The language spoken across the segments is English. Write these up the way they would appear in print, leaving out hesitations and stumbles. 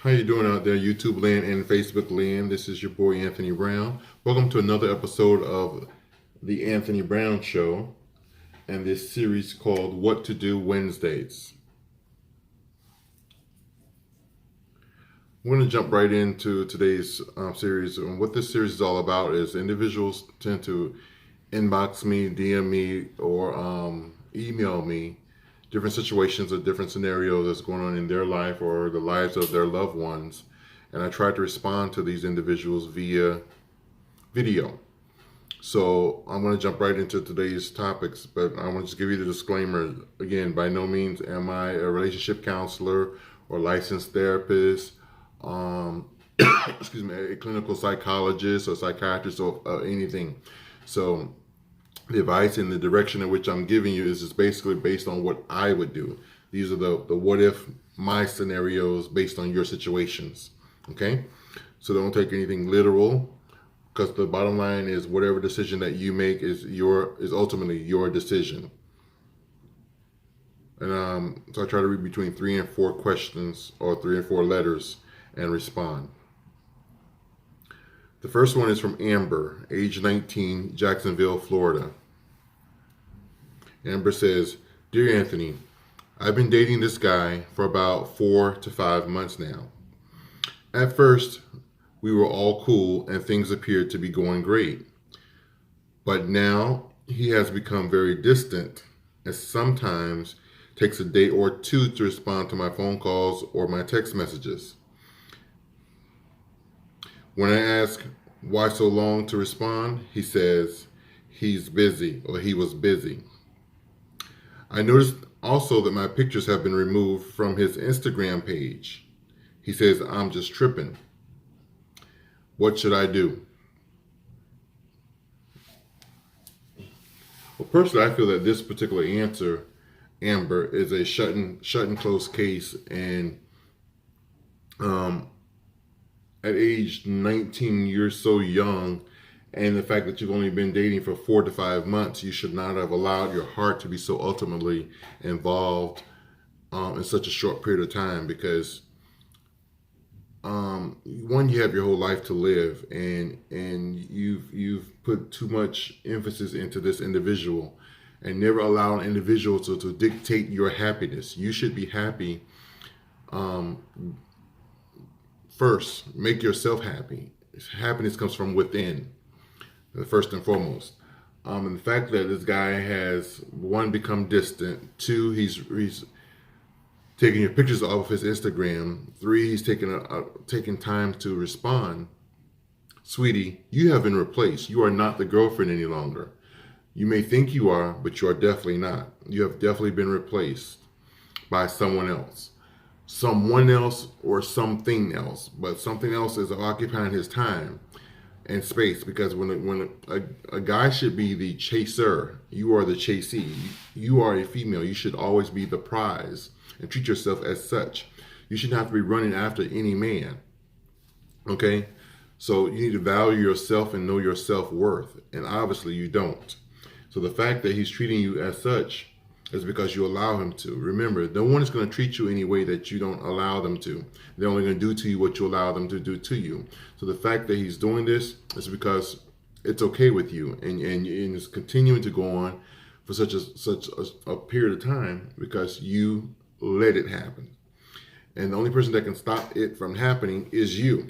How you doing out there, YouTube land and Facebook land? This is your boy Anthony Brown. Welcome to another episode of the Anthony Brown Show and this series called What to Do Wednesdays. We're going to jump right into today's series. And what this series is all about is individuals tend to inbox me, DM me, or email me different situations or different scenarios that's going on in their life or the lives of their loved ones. And I try to respond to these individuals via video. So I'm going to jump right into today's topics, but I want to just give you the disclaimer. Again, by no means am I a relationship counselor or licensed therapist, excuse me, a clinical psychologist or psychiatrist or anything. So the advice and the direction in which I'm giving you is just basically based on what I would do. These are the what if my scenarios based on your situations. Okay? So don't take anything literal, because the bottom line is whatever decision that you make is ultimately your decision. And so I try to read between 3 and 4 questions or 3 and 4 letters and respond. The first one is from Amber, age 19, Jacksonville, Florida. Amber says, "Dear Anthony, I've been dating this guy for about 4 to 5 months now. At first, we were all cool and things appeared to be going great. But now he has become very distant and sometimes takes a day or two to respond to my phone calls or my text messages. When I ask why so long to respond, he says he's busy or he was busy. I noticed also that my pictures have been removed from his Instagram page. He says I'm just tripping. What should I do?" Well, personally, I feel that this particular answer, Amber, is a shut and close case. And at age 19, you're so young, and the fact that you've only been dating for 4 to 5 months, you should not have allowed your heart to be so ultimately involved in such a short period of time, because one, you have your whole life to live, and you've put too much emphasis into this individual, and never allow an individual to dictate your happiness. You should be happy first. Make yourself happy. Happiness comes from within, first and foremost. And the fact that this guy has, one, become distant, two, he's taking your pictures off of his Instagram, three, he's taking time to respond. Sweetie, you have been replaced. You are not the girlfriend any longer. You may think you are, but you are definitely not. You have definitely been replaced by someone else. Someone else or something else, but something else is occupying his time and space, because when a guy should be the chaser, you are the chasee. You are a female. You should always be the prize and treat yourself as such. You shouldn't have to be running after any man. Okay? So you need to value yourself and know your self-worth, and obviously you don't. So the fact that he's treating you as such is because you allow him to. Remember, no one is going to treat you any way that you don't allow them to. They're only going to do to you what you allow them to do to you. So the fact that he's doing this is because it's okay with you, and it's continuing to go on for such a period of time because you let it happen. And the only person that can stop it from happening is you.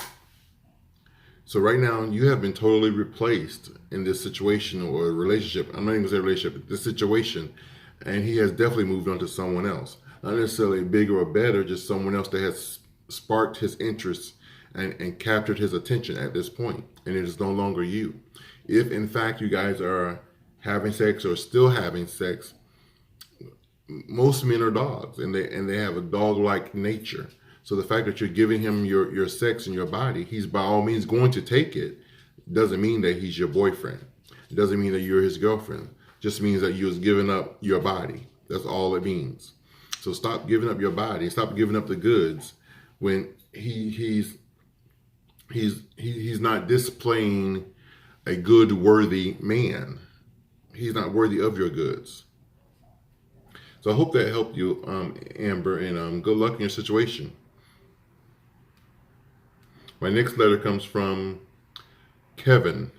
So right now, you have been totally replaced in this situation or relationship. I'm not even going to say relationship, this situation. And he has definitely moved on to someone else. Not necessarily bigger or better, just someone else that has sparked his interest and captured his attention at this point. And it is no longer you. If in fact you guys are having sex or still having sex, most men are dogs, and they have a dog-like nature. So the fact that you're giving him your sex and your body, he's by all means going to take it. Doesn't mean that he's your boyfriend. It doesn't mean that you're his girlfriend. Just means that you're giving up your body. That's all it means. So stop giving up your body. Stop giving up the goods when he's not displaying a good, worthy man. He's not worthy of your goods. So I hope that helped you, Amber, and good luck in your situation. My next letter comes from Kevin.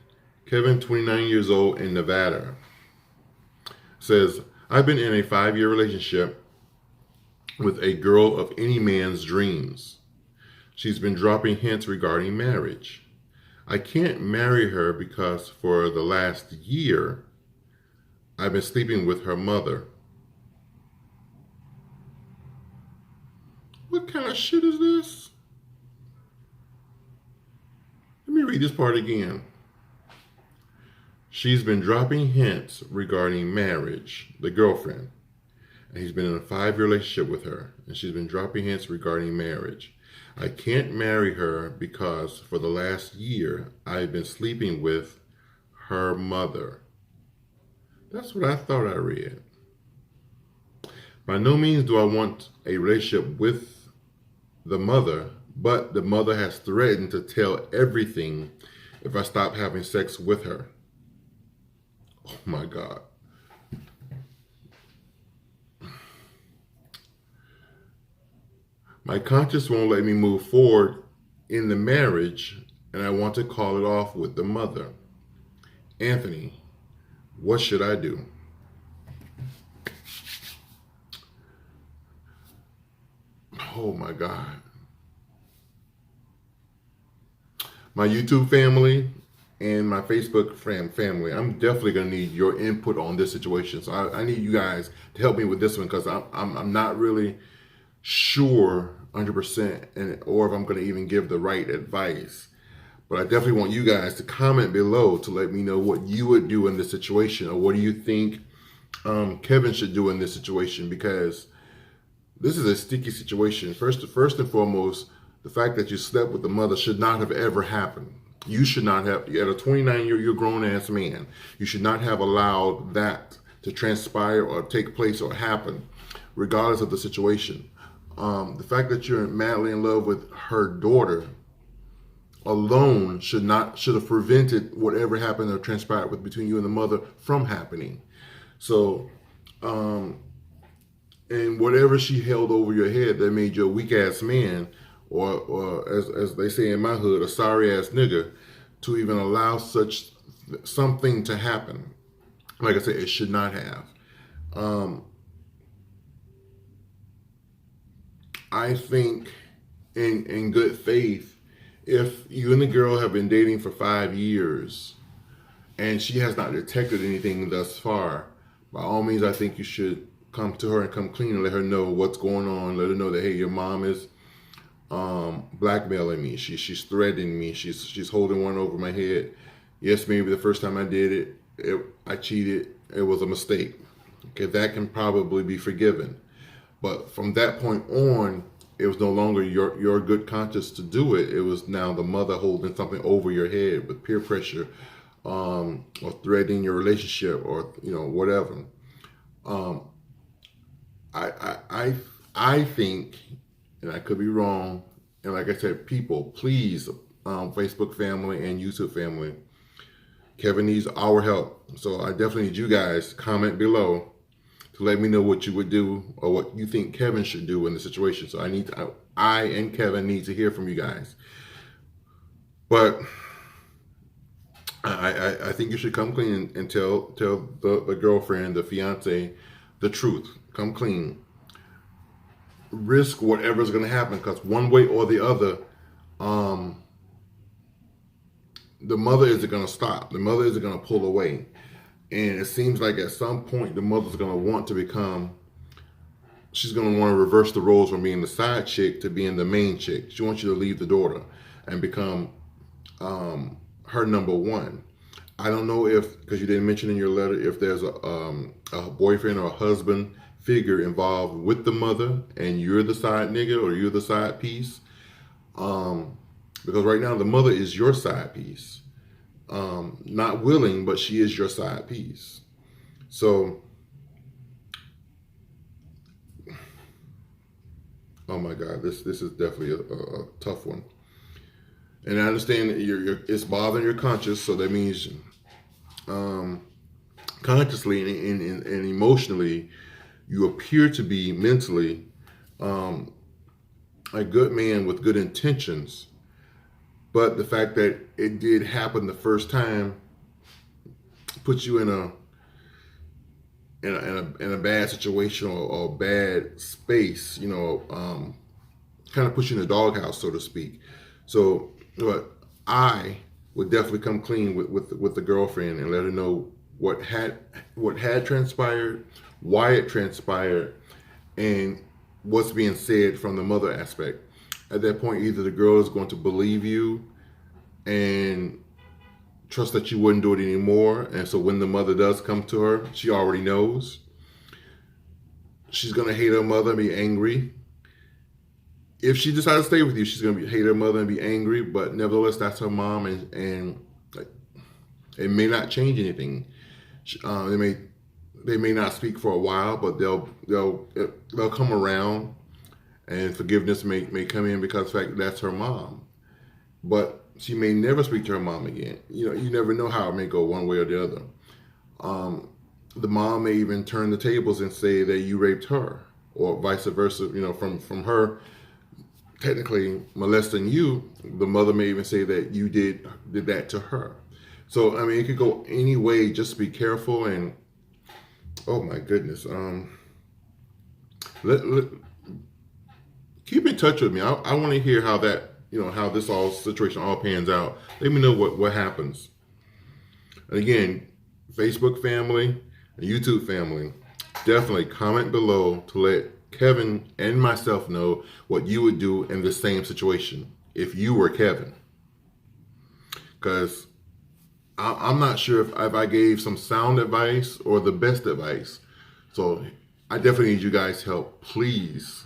Kevin, 29 years old in Nevada. Says, I've been in a 5-year relationship with a girl of any man's dreams. She's been dropping hints regarding marriage. I can't marry her because for the last year, I've been sleeping with her mother. What kind of shit is this? Let me read this part again. She's been dropping hints regarding marriage, the girlfriend. And he's been in a 5-year relationship with her. And she's been dropping hints regarding marriage. I can't marry her because for the last year, I've been sleeping with her mother. That's what I thought I read. By no means do I want a relationship with the mother, but the mother has threatened to tell everything if I stop having sex with her. Oh my God. My conscience won't let me move forward in the marriage, and I want to call it off with the mother. Anthony, what should I do? Oh my God. My YouTube family and my Facebook family, I'm definitely going to need your input on this situation. So I need you guys to help me with this one, because I'm not really sure 100% or if I'm going to even give the right advice. But I definitely want you guys to comment below to let me know what you would do in this situation, or what do you think Kevin should do in this situation, because this is a sticky situation. First and foremost, the fact that you slept with the mother should not have ever happened. You should not have, at a 29-year grown-ass man, you should not have allowed that to transpire or take place or happen, regardless of the situation. The fact that you're madly in love with her daughter alone should have prevented whatever happened or transpired between you and the mother from happening. So, and whatever she held over your head that made you a weak ass man, or as they say in my hood, a sorry ass nigga, to even allow such something to happen. Like I said, it should not have. I think in good faith, if you and the girl have been dating for 5 years and she has not detected anything thus far, by all means, I think you should come to her and come clean and let her know what's going on. Let her know that, hey, your mom is blackmailing me. She's threatening me. She's holding one over my head. Yes, maybe the first time I did it, I cheated. It was a mistake. Okay, that can probably be forgiven. But from that point on, it was no longer your good conscience to do it. It was now the mother holding something over your head with peer pressure, or threatening your relationship, or whatever. I think, and I could be wrong, and like I said, people, please, Facebook family and YouTube family, Kevin needs our help. So I definitely need you guys to comment below to let me know what you would do, or what you think Kevin should do in the situation. So I and Kevin need to hear from you guys. But I think you should come clean and tell the girlfriend, the fiance, the truth. Come clean. Risk whatever's going to happen, because one way or the other, the mother isn't going to stop. The mother isn't going to pull away. And it seems like at some point the mother's going to want to become, she's going to want to reverse the roles from being the side chick to being the main chick. She wants you to leave the daughter and become her number one. I don't know if, because you didn't mention in your letter, if there's a boyfriend or a husband figure involved with the mother and you're the side nigga or you're the side piece. Because right now the mother is your side piece. Not willing, but she is your side piece. So, oh my God, this is definitely a tough one. And I understand that it's bothering your conscience, so that means consciously and emotionally, you appear to be mentally a good man with good intentions. But the fact that it did happen the first time puts you in a bad situation or bad space, kind of puts you in the doghouse, so to speak. So, but I would definitely come clean with the girlfriend and let her know what had transpired, why it transpired, and what's being said from the mother aspect. At that point, either the girl is going to believe you and trust that you wouldn't do it anymore, and so when the mother does come to her, she already knows. She's gonna hate her mother and be angry. If she decides to stay with you, she's gonna hate her mother and be angry. But nevertheless, that's her mom, and it may not change anything. They may not speak for a while, but they'll come around, and forgiveness may come in because of the fact that that's her mom. But she may never speak to her mom again. You never know how it may go one way or the other. The mom may even turn the tables and say that you raped her, or vice versa. From her technically molesting you, the mother may even say that you did that to her. So I mean, it could go any way. Just be careful, and oh my goodness, keep in touch with me. I want to hear how that, how this situation all pans out. Let me know what happens. And again, Facebook family and YouTube family, definitely comment below to let Kevin and myself know what you would do in the same situation if you were Kevin. Because I'm not sure if I gave some sound advice or the best advice. So I definitely need you guys' help. Please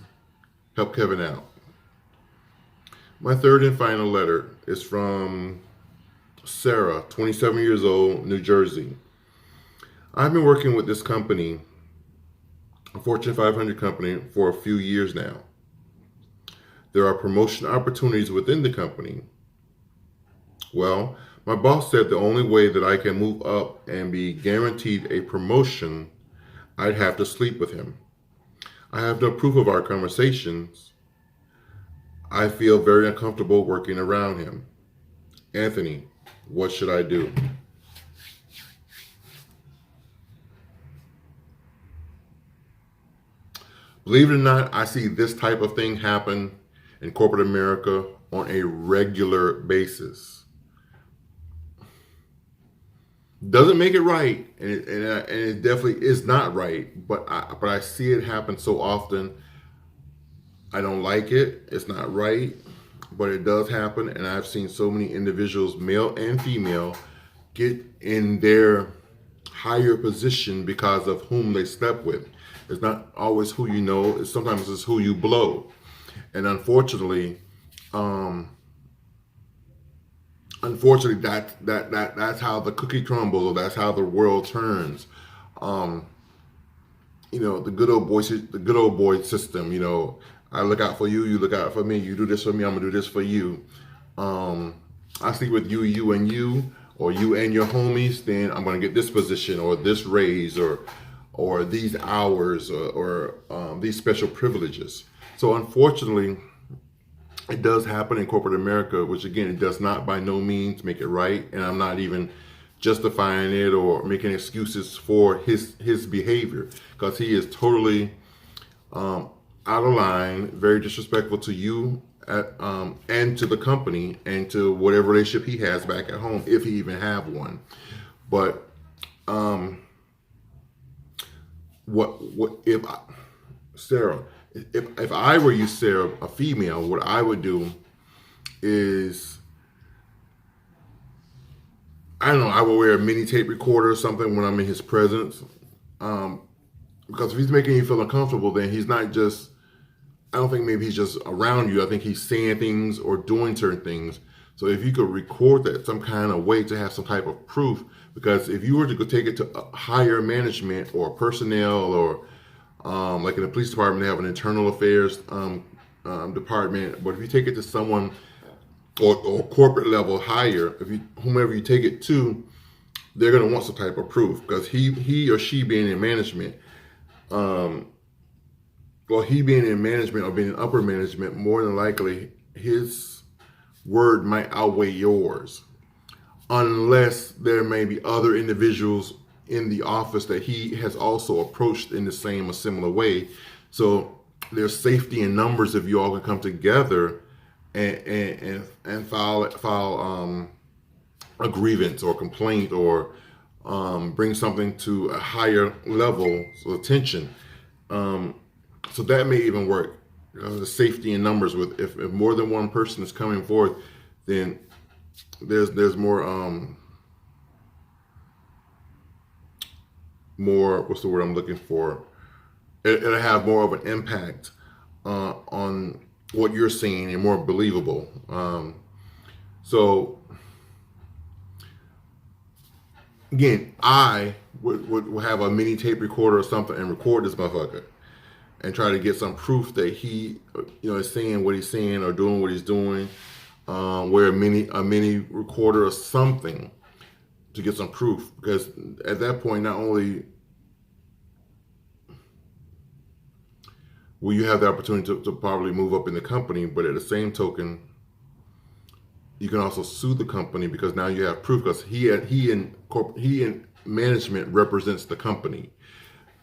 help Kevin out. My third and final letter is from Sarah, 27 years old, New Jersey. I've been working with this company, a Fortune 500 company, for a few years now. There are promotion opportunities within the company. Well, my boss said the only way that I can move up and be guaranteed a promotion, I'd have to sleep with him. I have no proof of our conversations. I feel very uncomfortable working around him. Anthony, what should I do? Believe it or not, I see this type of thing happen in corporate America on a regular basis. Doesn't make it right, and it definitely is not right. But I see it happen so often. I don't like it. It's not right, but it does happen, and I've seen so many individuals, male and female, get in their higher position because of whom they slept with. It's not always who you know. Sometimes it's who you blow, and unfortunately, that's how the cookie crumbles, or that's how the world turns. The good old boy system. I look out for you, you look out for me. You do this for me, I'm gonna do this for you. I sleep with you, you and you, or you and your homies. Then I'm gonna get this position, or this raise, or these hours, or these special privileges. So unfortunately, it does happen in corporate America, which again, it does not by no means make it right. And I'm not even justifying it or making excuses for his behavior, because he is totally out of line, very disrespectful to you and to the company and to whatever relationship he has back at home, if he even have one. But what if Sarah? If I were you, Sarah, a female, what I would do is, I don't know, I would wear a mini tape recorder or something when I'm in his presence. Because if he's making you feel uncomfortable, then he's not just, I don't think maybe he's just around you. I think he's saying things or doing certain things. So if you could record that some kind of way to have some type of proof, because if you were to go take it to higher management or personnel, or like in the police department, they have an internal affairs department. But if you take it to someone or corporate level higher, whomever you take it to, they're going to want some type of proof, because he or she being in management, he being in management or being in upper management, more than likely his word might outweigh yours, unless there may be other individuals in the office that he has also approached in the same or similar way. So there's safety in numbers if you all can come together and file a grievance or complaint, or bring something to a higher level of attention. So that may even work. The safety in numbers, with if more than one person is coming forth, then there's more, what's the word I'm looking for? It'll have more of an impact on what you're seeing, and more believable. So again, I would have a mini tape recorder or something and record this motherfucker and try to get some proof that he, is saying what he's saying or doing what he's doing. Wear a mini recorder or something to get some proof, because at that point, not only will you have the opportunity to probably move up in the company, but at the same token, you can also sue the company, because now you have proof, because he in management represents the company,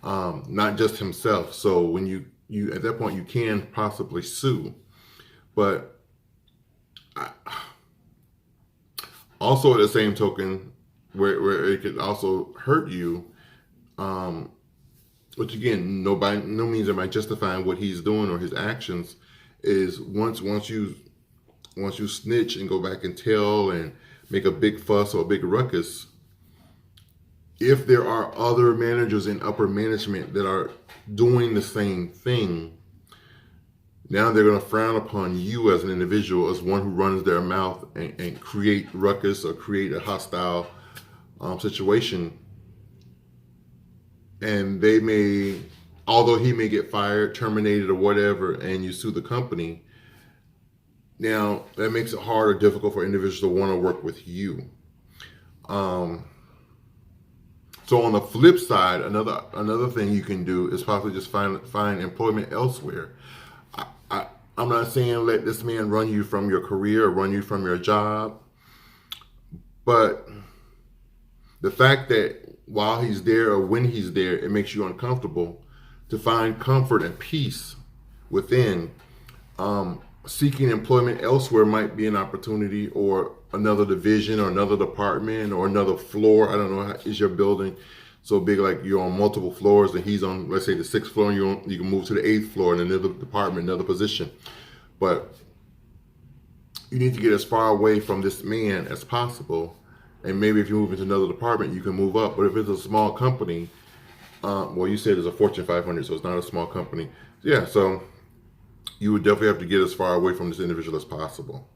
not just himself. So when you at that point, you can possibly sue. But also at the same token, where it could also hurt you, which again, no means am I justifying what he's doing or his actions, is once you snitch and go back and tell and make a big fuss or a big ruckus, if there are other managers in upper management that are doing the same thing, now they're going to frown upon you as an individual, as one who runs their mouth and create ruckus or create a hostile situation. And they may, although he may get fired, terminated, or whatever, and you sue the company, now that makes it hard or difficult for individuals to want to work with you. So on the flip side, another thing you can do is possibly just find employment elsewhere. I'm not saying let this man run you from your career or run you from your job, but the fact that while he's there or when he's there, it makes you uncomfortable, to find comfort and peace within. Seeking employment elsewhere might be an opportunity, or another division or another department or another floor. I don't know, is your building so big, like you're on multiple floors and he's on, let's say, the 6th floor, and you can move to the 8th floor in another department, another position. But you need to get as far away from this man as possible. And maybe if you move into another department, you can move up. But if it's a small company, well, you said it's a Fortune 500, so it's not a small company. Yeah, so you would definitely have to get as far away from this individual as possible.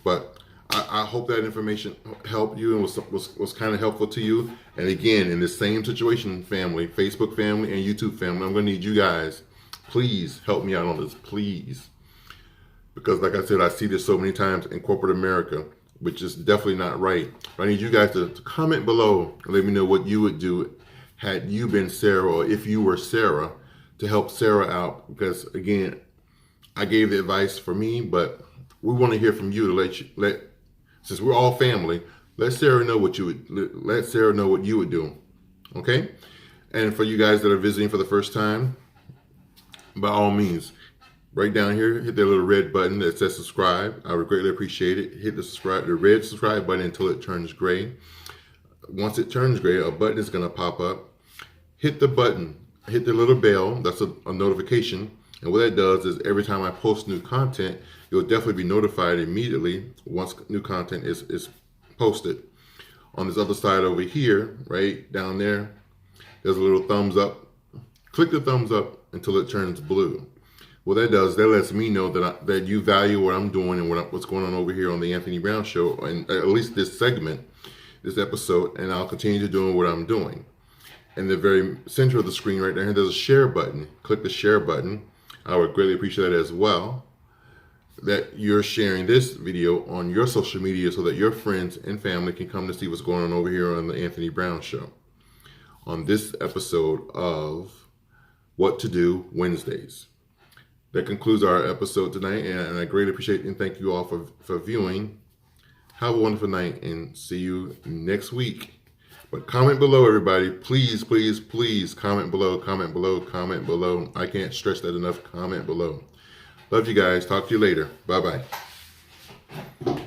But I hope that information helped you and was kind of helpful to you. And again, in this same situation, family, Facebook family and YouTube family, I'm going to need you guys, please help me out on this, please. Because like I said, I see this so many times in corporate America, which is definitely not right. But I need you guys to comment below and let me know what you would do had you been Sarah, or if you were Sarah, to help Sarah out. Because again, I gave the advice for me, but we want to hear from you to since we're all family, let Sarah know what you would do. Okay? And for you guys that are visiting for the first time, by all means, right down here, hit that little red button that says subscribe. I would greatly appreciate it. Hit the red subscribe button until it turns gray. Once it turns gray, a button is going to pop up. Hit the button. Hit the little bell. That's a notification. And what that does is every time I post new content, you'll definitely be notified immediately once new content is posted. On this other side over here, right down there, there's a little thumbs up. Click the thumbs up until it turns blue. What that does, that lets me know that you value what I'm doing and what's going on over here on the Anthony Brown Show, and at least this segment, this episode, and I'll continue to do what I'm doing. In the very center of the screen right there, there's a share button. Click the share button. I would greatly appreciate that as well, that you're sharing this video on your social media so that your friends and family can come to see what's going on over here on the Anthony Brown Show on this episode of What to Do Wednesdays. That concludes our episode tonight, and I greatly appreciate and thank you all for viewing. Have a wonderful night, and see you next week. But comment below, everybody. Please, please, please comment below, comment below, comment below. I can't stress that enough. Comment below. Love you guys. Talk to you later. Bye-bye.